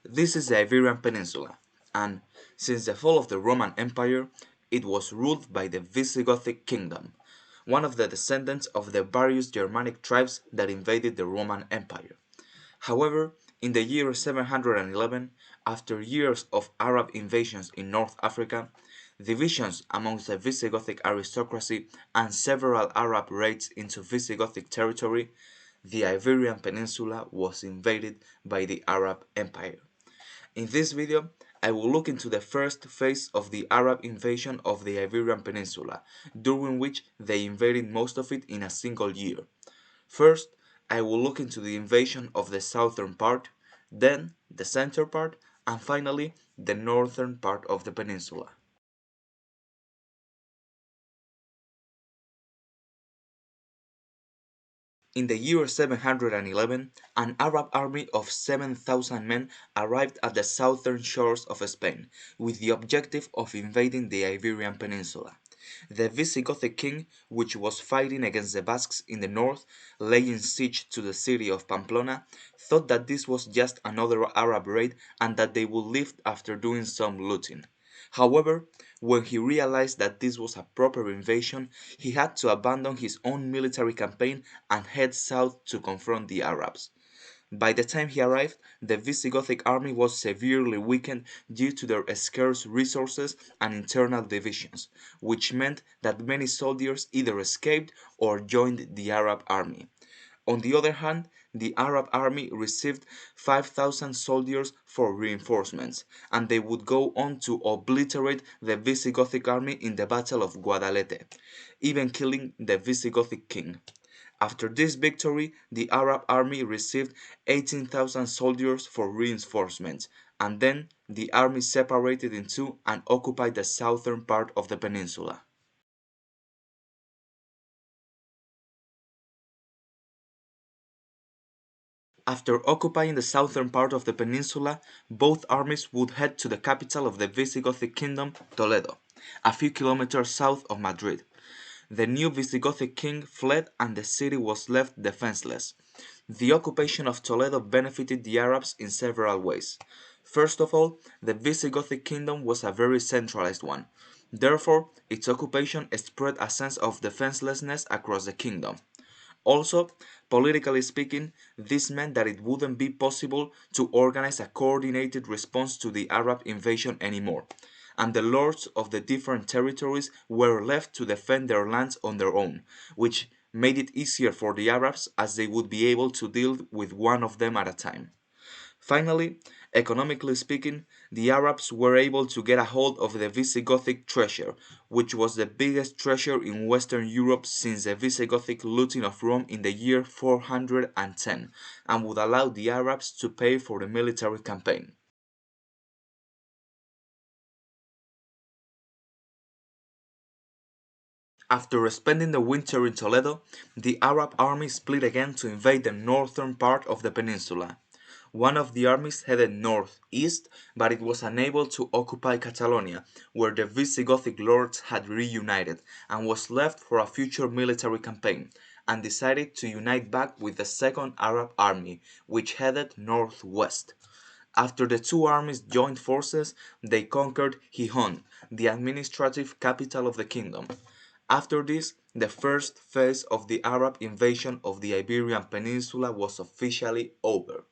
This is the Iberian Peninsula, and since the fall of the Roman Empire, it was ruled by the Visigothic kingdom, one of the descendants of the various Germanic tribes that invaded the Roman Empire. However, in the year 711, after years of Arab invasions in North Africa, divisions amongst the Visigothic aristocracy, and several Arab raids into Visigothic territory, the Iberian Peninsula was invaded by the Arab Empire. In this video, I will look into the first phase of the Arab invasion of the Iberian Peninsula, during which they invaded most of it in a single year. First, I will look into the invasion of the southern part, then the center part, and finally the northern part of the peninsula. In the year 711, an Arab army of 7,000 men arrived at the southern shores of Spain, with the objective of invading the Iberian Peninsula. The Visigothic king, which was fighting against the Basques in the north, laying siege to the city of Pamplona, thought that this was just another Arab raid and that they would leave after doing some looting. However, when he realized that this was a proper invasion, he had to abandon his own military campaign and head south to confront the Arabs. By the time he arrived, the Visigothic army was severely weakened due to their scarce resources and internal divisions, which meant that many soldiers either escaped or joined the Arab army. On the other hand, the Arab army received 5,000 soldiers for reinforcements, and they would go on to obliterate the Visigothic army in the Battle of Guadalete, even killing the Visigothic king. After this victory, the Arab army received 18,000 soldiers for reinforcements, and then the army separated in two and occupied the southern part of the peninsula. After occupying the southern part of the peninsula, both armies would head to the capital of the Visigothic kingdom, Toledo, a few kilometers south of Madrid. The new Visigothic king fled and the city was left defenseless. The occupation of Toledo benefited the Arabs in several ways. First of all, the Visigothic kingdom was a very centralized one. Therefore, its occupation spread a sense of defenselessness across the kingdom. Also, politically speaking, this meant that it wouldn't be possible to organize a coordinated response to the Arab invasion anymore, and the lords of the different territories were left to defend their lands on their own, which made it easier for the Arabs as they would be able to deal with one of them at a time. Finally, economically speaking, the Arabs were able to get a hold of the Visigothic treasure, which was the biggest treasure in Western Europe since the Visigothic looting of Rome in the year 410, and would allow the Arabs to pay for the military campaign. After spending the winter in Toledo, the Arab army split again to invade the northern part of the peninsula. One of the armies headed northeast, but it was unable to occupy Catalonia, where the Visigothic lords had reunited, and was left for a future military campaign, and decided to unite back with the Second Arab Army, which headed northwest. After the two armies joined forces, they conquered Gijón, the administrative capital of the kingdom. After this, the first phase of the Arab invasion of the Iberian Peninsula was officially over.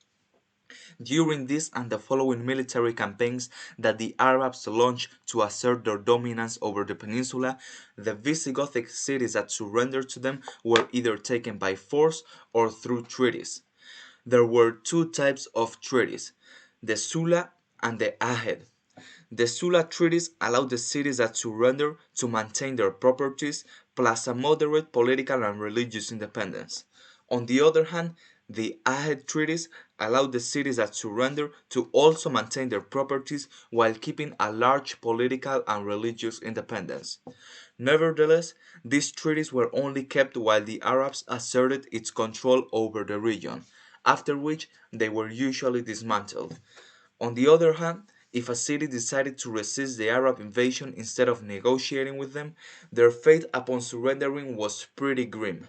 During this and the following military campaigns that the Arabs launched to assert their dominance over the peninsula, the Visigothic cities that surrendered to them were either taken by force or through treaties. There were two types of treaties, the Sulla and the Ahed. The Sulla treaties allowed the cities that surrendered to maintain their properties plus a moderate political and religious independence. On the other hand, the Ahed treaties allowed the cities that surrendered to also maintain their properties while keeping a large political and religious independence. Nevertheless, these treaties were only kept while the Arabs asserted its control over the region, after which they were usually dismantled. On the other hand, if a city decided to resist the Arab invasion instead of negotiating with them, their fate upon surrendering was pretty grim.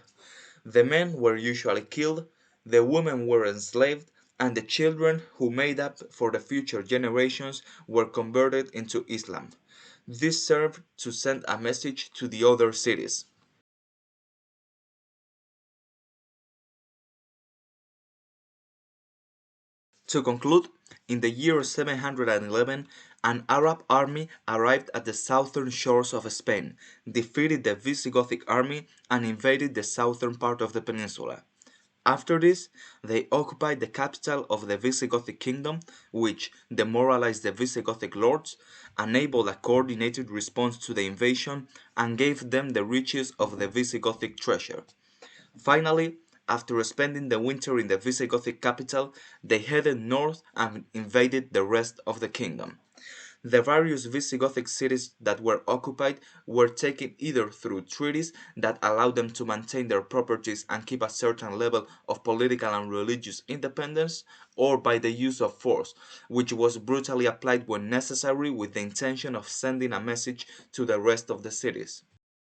The men were usually killed, the women were enslaved, and the children who made up for the future generations were converted into Islam. This served to send a message to the other cities. To conclude, in the year 711, an Arab army arrived at the southern shores of Spain, defeated the Visigothic army, and invaded the southern part of the peninsula. After this, they occupied the capital of the Visigothic kingdom, which demoralized the Visigothic lords, enabled a coordinated response to the invasion, and gave them the riches of the Visigothic treasure. Finally, after spending the winter in the Visigothic capital, they headed north and invaded the rest of the kingdom. The various Visigothic cities that were occupied were taken either through treaties that allowed them to maintain their properties and keep a certain level of political and religious independence, or by the use of force, which was brutally applied when necessary with the intention of sending a message to the rest of the cities.